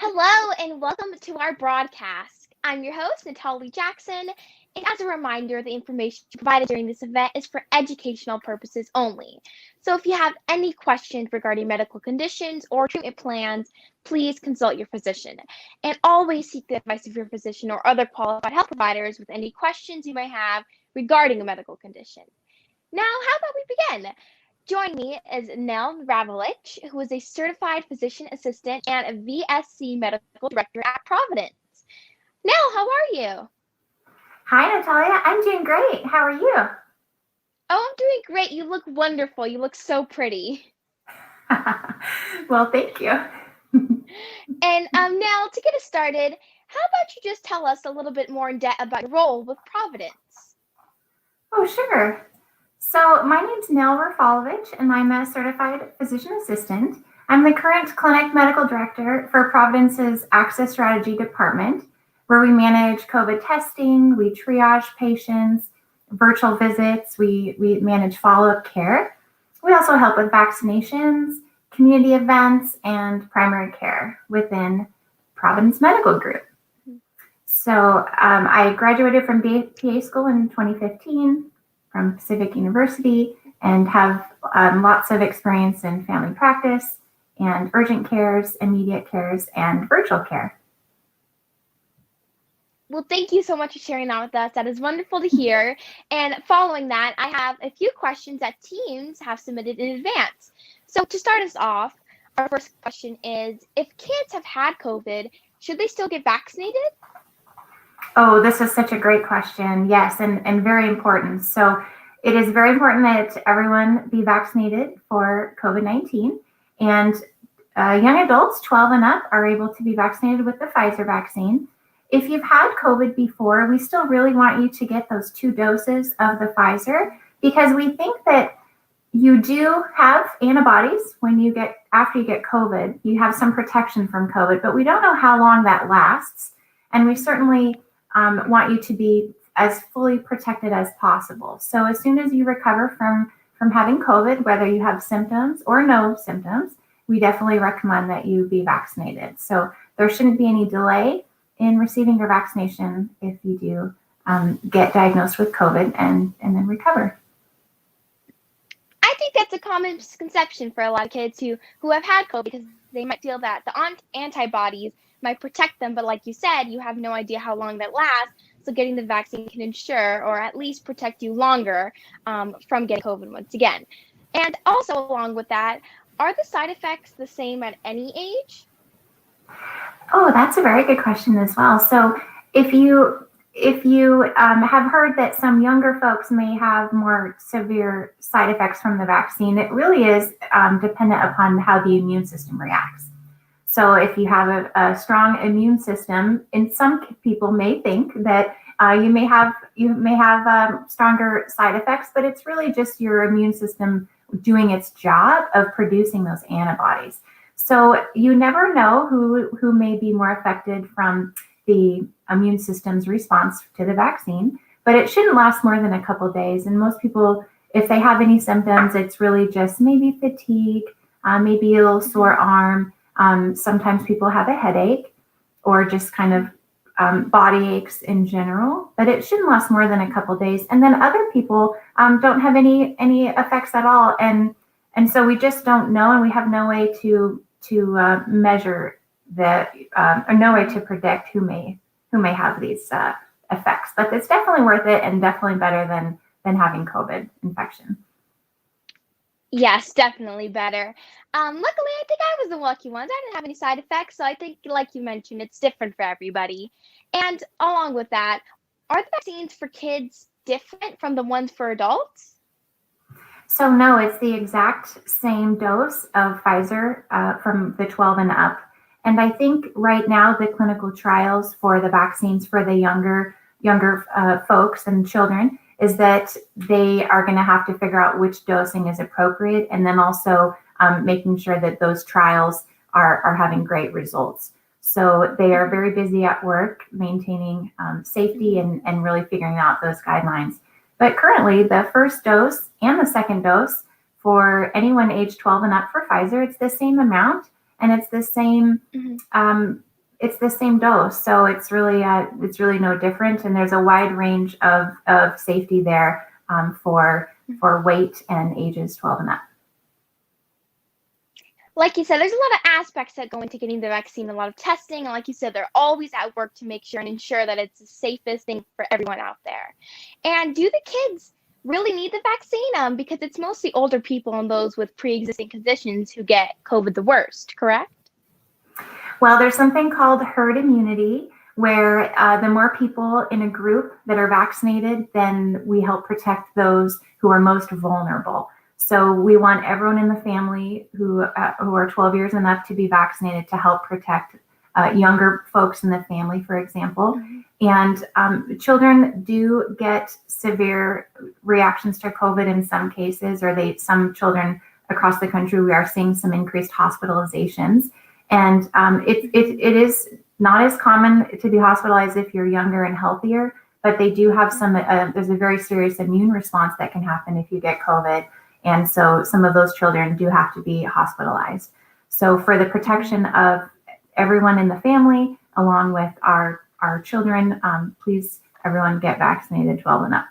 Hello and welcome to our broadcast. I'm your host, Natalie Jackson, and as a reminder, the information provided during this event is for educational purposes only. So if you have any questions regarding medical conditions or treatment plans, please consult your physician. And always seek the advice of your physician or other qualified health providers with any questions you may have regarding a medical condition. Now, how about we begin? Joining me is Neal Riffelovich, who is a certified physician assistant and a VSC medical director at Providence. Neal, how are you? Hi, Natalia. I'm doing great. How are you? Oh, I'm doing great. You look wonderful. You look so pretty. Well, thank you. And Neal, to get us started, how about you just tell us a little bit more in depth about your role with Providence? Oh, sure. So my name's Neal Riffelovich, and I'm a certified physician assistant. I'm the current clinic medical director for Providence's Access Strategy Department, where we manage COVID testing, we triage patients, virtual visits, we manage follow-up care. We also help with vaccinations, community events, and primary care within Providence Medical Group. So I graduated from PA school in 2015 from Pacific University and have lots of experience in family practice and urgent cares, immediate cares, and virtual care. Well, thank you so much for sharing that with us. That is wonderful to hear. And following that, I have a few questions that teens have submitted in advance. So to start us off, our first question is, if kids have had COVID, should they still get vaccinated? Oh, this is such a great question. Yes, and very important. So it is very important that everyone be vaccinated for COVID-19. And young adults 12 and up are able to be vaccinated with the Pfizer vaccine. If you've had COVID before, we still really want you to get those 2 doses of the Pfizer because we think that you do have antibodies after you get COVID. You have some protection from COVID, but we don't know how long that lasts. And we certainly want you to be as fully protected as possible. So as soon as you recover from having COVID, whether you have symptoms or no symptoms, we definitely recommend that you be vaccinated. So there shouldn't be any delay in receiving your vaccination if you do get diagnosed with COVID and then recover. I think that's a common misconception for a lot of kids who have had COVID because they might feel that the antibodies might protect them, but like you said, you have no idea how long that lasts. So getting the vaccine can ensure or at least protect you longer from getting COVID once again. And also along with that, are the side effects the same at any age? Oh, that's a very good question as well. So if you have heard that some younger folks may have more severe side effects from the vaccine, it really is dependent upon how the immune system reacts. So if you have a strong immune system, and some people may think that you may have stronger side effects, but it's really just your immune system doing its job of producing those antibodies. So you never know who may be more affected from the immune system's response to the vaccine, but it shouldn't last more than a couple of days. And most people, if they have any symptoms, it's really just maybe fatigue, maybe a little sore arm. Sometimes people have a headache or just kind of body aches in general, but it shouldn't last more than a couple of days. And then other people don't have any effects at all. And so we just don't know, and we have no way to measure that, or no way to predict who may have these effects. But it's definitely worth it and definitely better than having COVID infection. Yes, definitely better. Luckily, I think I was the lucky one. I didn't have any side effects, so I think, like you mentioned, it's different for everybody. And along with that, are the vaccines for kids different from the ones for adults? So no, it's the exact same dose of Pfizer from the 12 and up. And I think right now the clinical trials for the vaccines for the younger folks and children is that they are going to have to figure out which dosing is appropriate, and then also making sure that those trials are having great results. So they are very busy at work maintaining safety and really figuring out those guidelines. But currently, the first dose and the second dose for anyone age 12 and up for Pfizer, it's the same amount, and it's the same it's the same dose, so it's really no different, and there's a wide range of safety there for weight and ages 12 and up. Like you said, there's a lot of aspects that go into getting the vaccine, a lot of testing, and like you said, they're always at work to make sure and ensure that it's the safest thing for everyone out there. And do the kids really need the vaccine? Because it's mostly older people and those with pre-existing conditions who get COVID the worst, correct? Well, there's something called herd immunity, where the more people in a group that are vaccinated, then we help protect those who are most vulnerable. So we want everyone in the family who are 12 years and up to be vaccinated to help protect younger folks in the family, for example. Mm-hmm. And children do get severe reactions to COVID in some cases, or some children across the country, we are seeing some increased hospitalizations. And it is not as common to be hospitalized if you're younger and healthier, but they do have there's a very serious immune response that can happen if you get COVID. And so some of those children do have to be hospitalized. So for the protection of everyone in the family, along with our children, please, everyone get vaccinated 12 and up.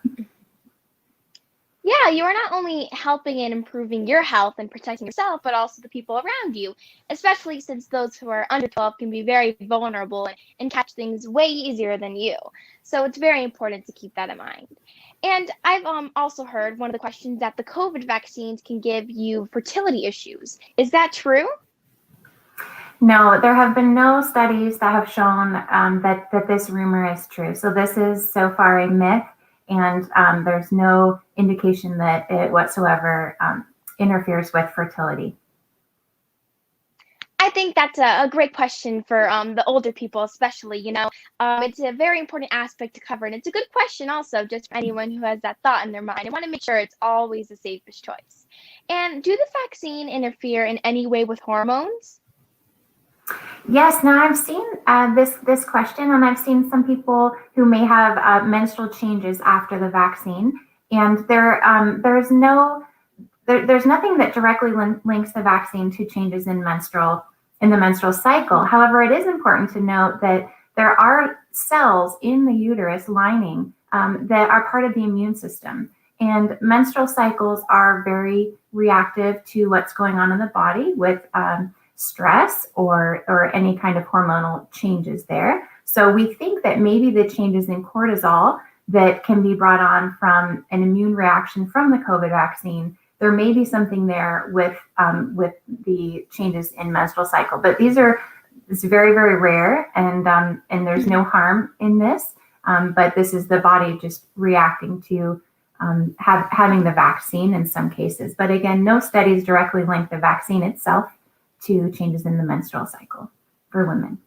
Yeah, you are not only helping and improving your health and protecting yourself, but also the people around you, especially since those who are under 12 can be very vulnerable and catch things way easier than you. So it's very important to keep that in mind. And I've also heard one of the questions that the COVID vaccines can give you fertility issues. Is that true? No, there have been no studies that have shown that this rumor is true. So this is so far a myth, and there's no indication that it whatsoever interferes with fertility. I think that's a great question for the older people, especially. It's a very important aspect to cover, and it's a good question also just for anyone who has that thought in their mind. I want to make sure it's always the safest choice. And do the vaccine interfere in any way with hormones? Yes. Now I've seen this question, and I've seen some people who may have menstrual changes after the vaccine, and there's nothing that directly links the vaccine to changes in the menstrual cycle. However, it is important to note that there are cells in the uterus lining that are part of the immune system. And menstrual cycles are very reactive to what's going on in the body with stress or any kind of hormonal changes there. So we think that maybe the changes in cortisol that can be brought on from an immune reaction from the COVID vaccine, there may be something there with the changes in menstrual cycle. But it's very, very rare, and there's no harm in this. But this is the body just reacting to having the vaccine in some cases. But again, no studies directly link the vaccine itself to changes in the menstrual cycle for women.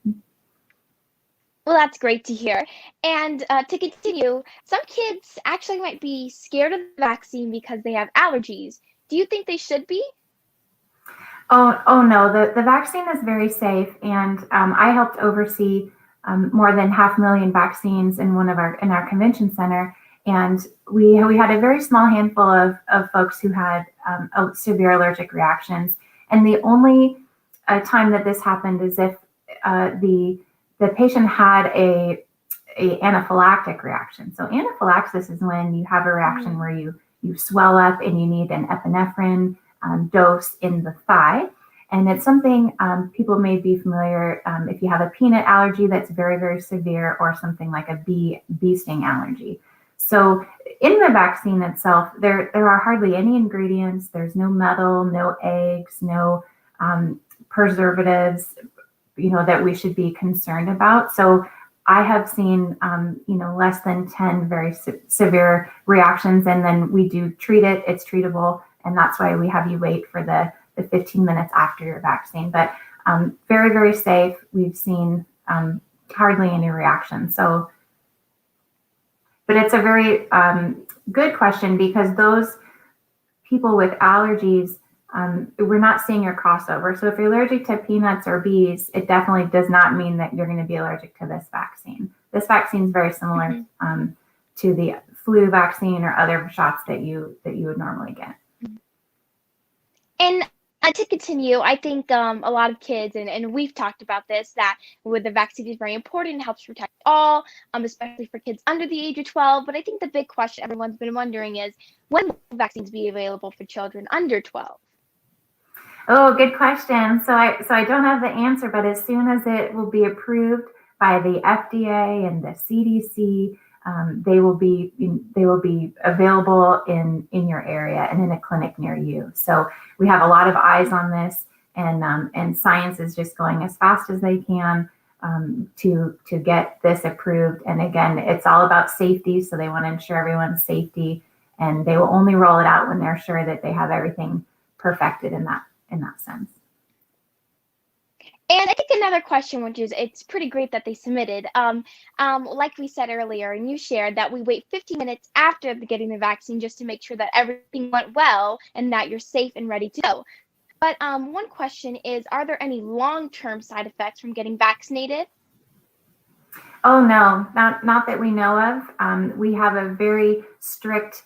Well, that's great to hear. And to continue, some kids actually might be scared of the vaccine because they have allergies. Do you think they should be? Oh no, the vaccine is very safe, and I helped oversee more than 500,000 vaccines in our convention center, and we had a very small handful of folks who had severe allergic reactions. And the only time that this happened is if the patient had a anaphylactic reaction. So anaphylaxis is when you have a reaction where you swell up and you need an epinephrine dose in the thigh. And it's something people may be familiar if you have a peanut allergy that's very, very severe, or something like a bee sting allergy. So in the vaccine itself, there are hardly any ingredients. There's no metal, no eggs, no preservatives, that we should be concerned about. So I have seen, less than 10 very severe reactions, and then we do treat it. It's treatable, and that's why we have you wait for the 15 minutes after your vaccine. But very, very safe. We've seen hardly any reactions. So, but it's a very good question, because those people with allergies, we're not seeing your crossover. So if you're allergic to peanuts or bees, it definitely does not mean that you're going to be allergic to this vaccine. This vaccine is very similar to the flu vaccine or other shots that you would normally get. And And to continue, I think a lot of kids, and we've talked about this, that with the vaccine is very important, it helps protect all, especially for kids under the age of 12. But I think the big question everyone's been wondering is, when will vaccines be available for children under 12? Oh, good question. So I don't have the answer, but as soon as it will be approved by the FDA and the CDC, they will be available in your area and in a clinic near you. So we have a lot of eyes on this, and science is just going as fast as they can to get this approved. And again, it's all about safety, so they want to ensure everyone's safety, and they will only roll it out when they're sure that they have everything perfected in that sense. And I think another question, which is, it's pretty great that they submitted, like we said earlier, and you shared that we wait 15 minutes after getting the vaccine just to make sure that everything went well and that you're safe and ready to go. But one question is, are there any long-term side effects from getting vaccinated? Oh no, not that we know of. We have a very strict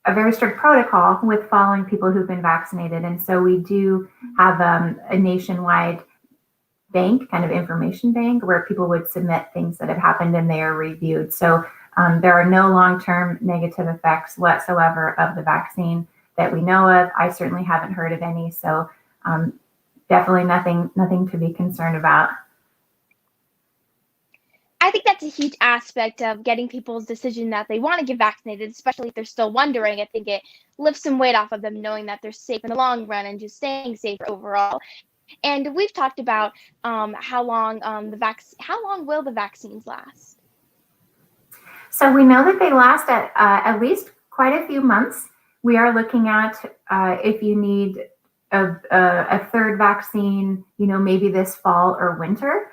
a very strict protocol with following people who've been vaccinated. And so we do have a nationwide bank, kind of information bank, where people would submit things that have happened and they are reviewed. So there are no long-term negative effects whatsoever of the vaccine that we know of. I certainly haven't heard of any. So definitely nothing to be concerned about. I think that's a huge aspect of getting people's decision that they want to get vaccinated, especially if they're still wondering. I think it lifts some weight off of them knowing that they're safe in the long run and just staying safer overall. And we've talked about how long will the vaccines last? So we know that they last at least quite a few months. We are looking at if you need a third vaccine, maybe this fall or winter.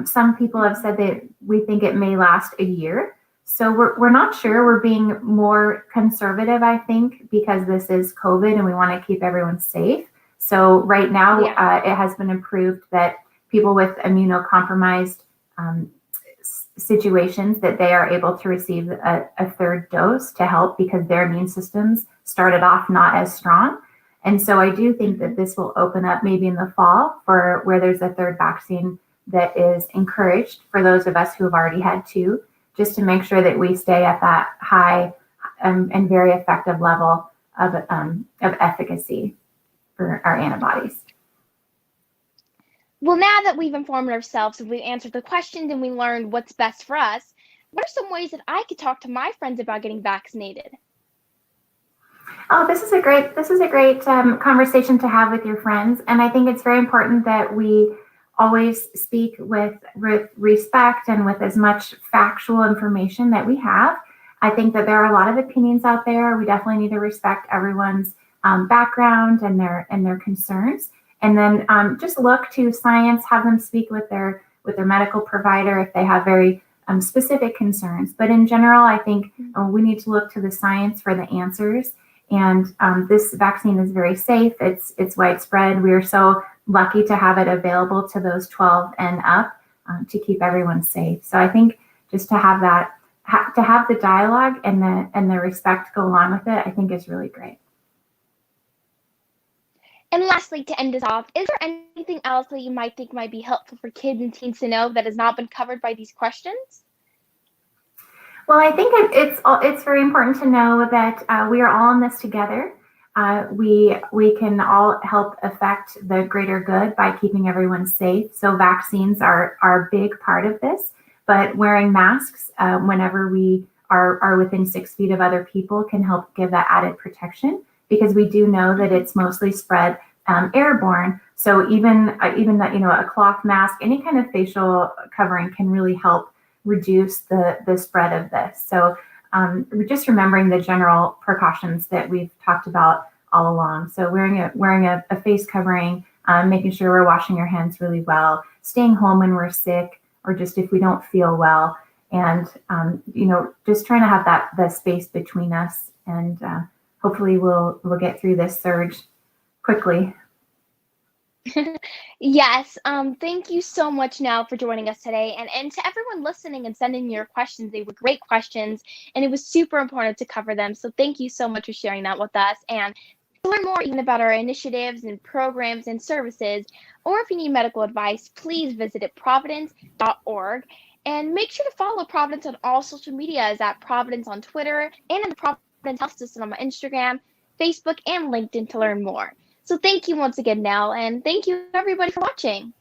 Some people have said that we think it may last a year. So we're not sure. We're being more conservative, I think, because this is COVID and we want to keep everyone safe. So right now, it has been approved that people with immunocompromised situations, that they are able to receive a third dose to help, because their immune systems started off not as strong. And so I do think that this will open up maybe in the fall for where there's a third vaccine that is encouraged for those of us who have already had two, just to make sure that we stay at that high and very effective level of efficacy for our antibodies. Well, now that we've informed ourselves and we've answered the questions and we learned what's best for us, what are some ways that I could talk to my friends about getting vaccinated? Oh, this is a great conversation to have with your friends. And I think it's very important that we always speak with respect and with as much factual information that we have. I think that there are a lot of opinions out there. We definitely need to respect everyone's background and their concerns. And then just look to science, have them speak with their medical provider if they have very specific concerns. But in general, I think we need to look to the science for the answers. And this vaccine is very safe. It's widespread. We are so lucky to have it available to those 12 and up to keep everyone safe. So I think just to have that, to have the dialogue and the respect go along with it, I think is really great. And lastly, to end us off, is there anything else that you might think might be helpful for kids and teens to know that has not been covered by these questions? Well, I think it's very important to know that we are all in this together. We can all help affect the greater good by keeping everyone safe. So vaccines are a big part of this, but wearing masks whenever we are within 6 feet of other people can help give that added protection, because we do know that it's mostly spread airborne. So even that, a cloth mask, any kind of facial covering can really help reduce the spread of this. So just remembering the general precautions that we've talked about all along. So wearing a face covering, making sure we're washing our hands really well, staying home when we're sick, or just if we don't feel well, and just trying to have the space between us, and hopefully we'll get through this surge quickly. Yes. Thank you so much, Neal, for joining us today. And to everyone listening and sending your questions, they were great questions, and it was super important to cover them. So thank you so much for sharing that with us. And to learn more even about our initiatives and programs and services, or if you need medical advice, please visit at providence.org. And make sure to follow Providence on all social medias at Providence on Twitter and in the Providence Health System on my Instagram, Facebook, and LinkedIn to learn more. So thank you once again, Nell, and thank you everybody for watching.